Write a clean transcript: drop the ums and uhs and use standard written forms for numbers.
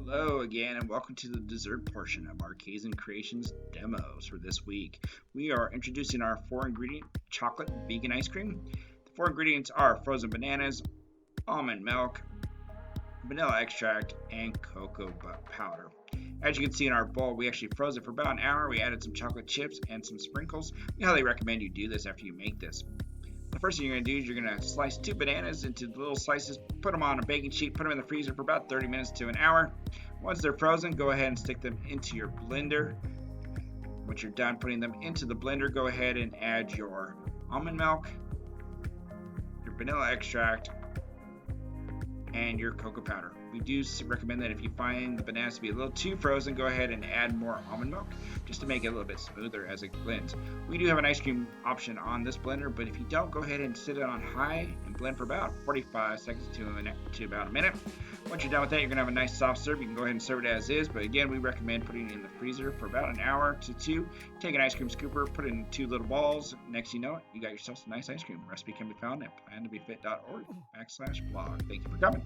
Hello again, and welcome to the dessert portion of our Kaizen Creations demos for this week. We are introducing our 4-ingredient chocolate vegan ice cream. The 4 ingredients are frozen bananas, almond milk, vanilla extract, and cocoa powder. As you can see in our bowl, we actually froze it for about an hour. We added some chocolate chips and some sprinkles. We highly recommend you do this after you make this. The first thing you're going to do is you're going to slice 2 bananas into little slices, put them on a baking sheet, put them in the freezer for about 30 minutes to an hour. Once they're frozen, go ahead and stick them into your blender. Once you're done putting them into the blender, go ahead and add your almond milk, your vanilla extract, and your cocoa powder. We do recommend that if you find the bananas to be a little too frozen, go ahead and add more almond milk just to make it a little bit smoother as it blends. We do have an ice cream option on this blender, but if you don't, go ahead and sit it on high and blend for about 45 seconds to about a minute. Once you're done with that, you're going to have a nice soft serve. You can go ahead and serve it as is, but again, we recommend putting it in the freezer for about an hour to 2. Take an ice cream scooper, put it in 2 little balls. Next you know it, you got yourself some nice ice cream. The recipe can be found at plantobefit.org/blog. Thank you for coming.